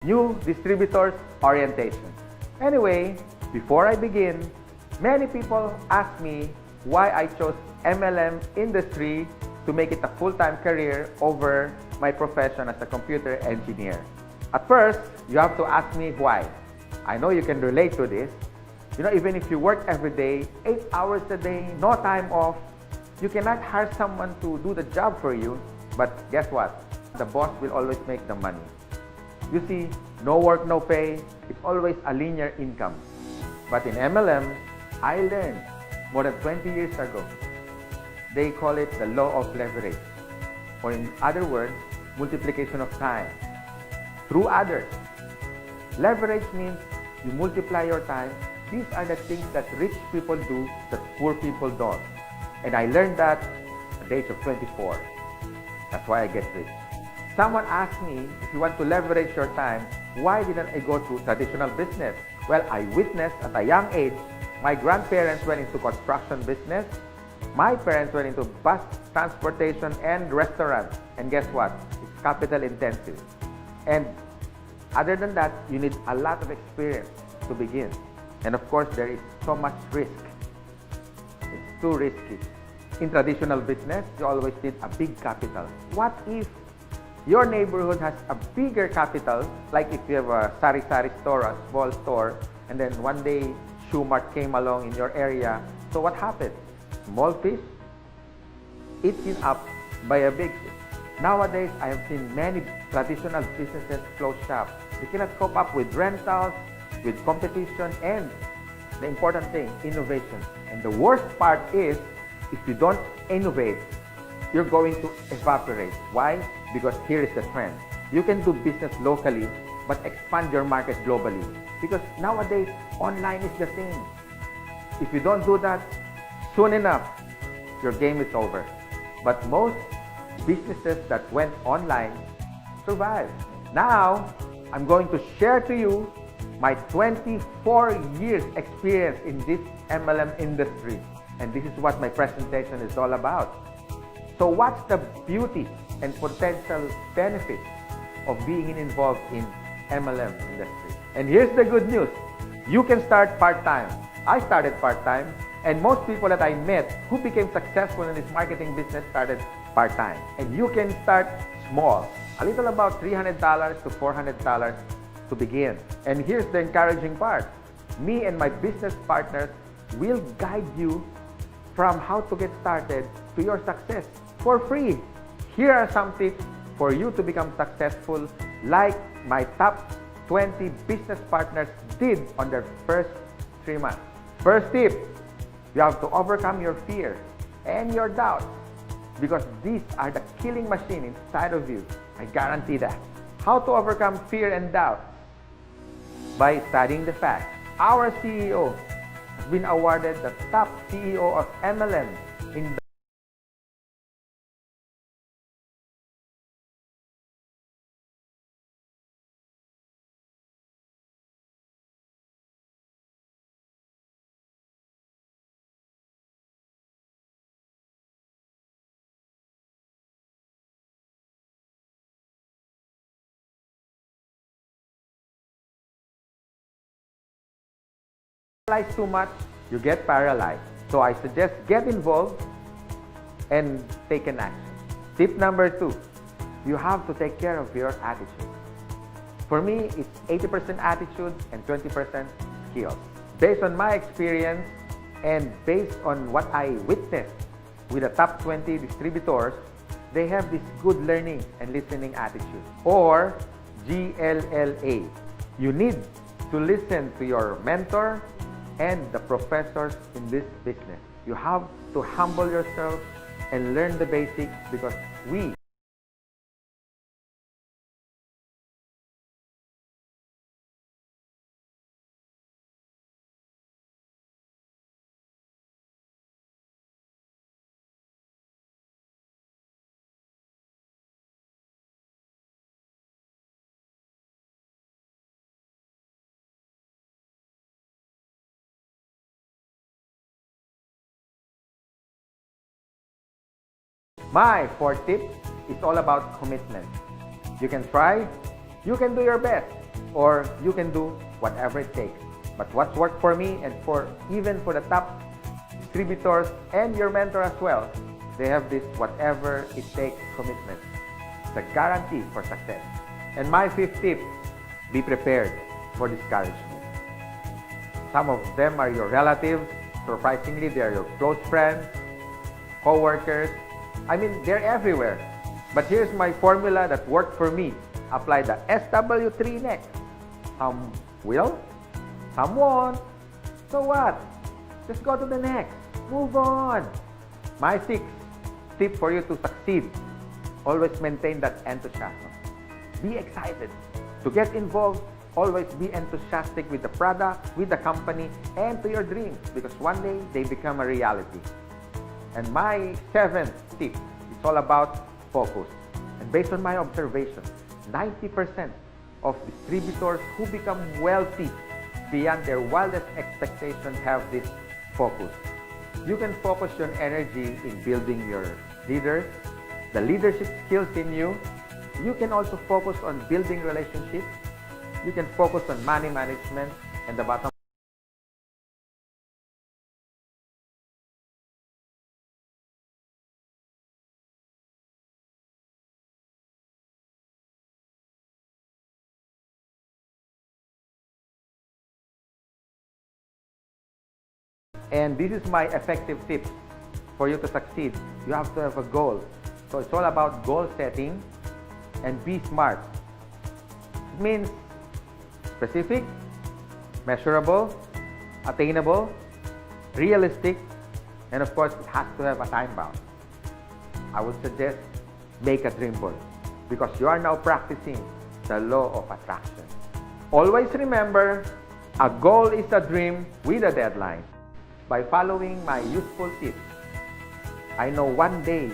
new distributors orientation. Anyway, before I begin, many people ask me why I chose MLM industry to make it a full-time career over my profession as a computer engineer. At first, you have to ask me why. I know you can relate to this. You know, even if you work every day, 8 hours a day, no time off, you cannot hire someone to do the job for you. But guess what? The boss will always make the money. You see, no work, no pay. It's always a linear income. But in MLM, I learned more than 20 years ago. They call it the law of leverage. Or in other words, multiplication of time through others. Leverage means you multiply your time. These are the things that rich people do that poor people don't. And I learned that at the age of 24. That's why I get rich. Someone asked me, if you want to leverage your time, why didn't I go to traditional business? Well, I witnessed at a young age, my grandparents went into construction business. My parents went into bus transportation and restaurants. And guess what? It's capital intensive. And other than that, you need a lot of experience to begin. And of course, there is so much risk. It's too risky. In traditional business, you always need a big capital. What if your neighborhood has a bigger capital, like if you have a sari-sari store, a small store, and then one day Shoe Mart came along in your area. So what happened? Small fish eaten up by a big fish. Nowadays, I have seen many traditional businesses close shop. They cannot cope up with rentals, with competition, and the important thing, innovation. And the worst part is, if you don't innovate, you're going to evaporate. Why? Because here is the trend. You can do business locally, but expand your market globally. Because nowadays, online is the thing. If you don't do that, soon enough, your game is over. But most businesses that went online survived. Now, I'm going to share to you my 24 years experience in this MLM industry. And this is what my presentation is all about. So what's the beauty and potential benefits of being involved in MLM industry? And here's the good news. You can start part-time. I started part-time, and most people that I met who became successful in this marketing business started part-time. And you can start small, a little about $300 to $400 to begin. And here's the encouraging part. Me and my business partners will guide you from how to get started to your success for free. Here are some tips for you to become successful, like my top 20 business partners did on their first 3 months. First tip, you have to overcome your fear and your doubts, because these are the killing machine inside of you. I guarantee that. How to overcome fear and doubt? By studying the facts. Our CEO has been awarded the top CEO of MLM in too much, you get paralyzed. So I suggest get involved and take an action. Tip number 2, you have to take care of your attitude. For me, it's 80% attitude and 20% skills. Based on my experience and based on what I witnessed with the top 20 distributors, they have this good learning and listening attitude, or GLLA. You need to listen to your mentor and the professors in this business. You have to humble yourself and learn the basics, because we My fourth tip is all about commitment. You can try, you can do your best, or you can do whatever it takes. But what's worked for me and even for the top distributors and your mentor as well, they have this whatever it takes commitment. It's a guarantee for success. And my fifth tip, be prepared for discouragement. Some of them are your relatives. Surprisingly, they are your close friends, co-workers. I mean, they're everywhere. But here's my formula that worked for me. Apply the SW3 next. Some will, some won't. So what? Just go to the next. Move on. My sixth tip for you to succeed, always maintain that enthusiasm. Be excited. To get involved, always be enthusiastic with the product, with the company, and to your dreams, because one day they become a reality. And my seventh tip is all about focus. And based on my observation, 90% of distributors who become wealthy beyond their wildest expectations have this focus. You can focus your energy in building your leaders, the leadership skills in you. You can also focus on building relationships. You can focus on money management, and the bottom and this is my effective tip for you to succeed. You have to have a goal. So it's all about goal setting and be smart. It means specific, measurable, attainable, realistic, and of course, it has to have a time bound. I would suggest make a dream board because you are now practicing the law of attraction. Always remember, a goal is a dream with a deadline. By following my useful tips, I know one day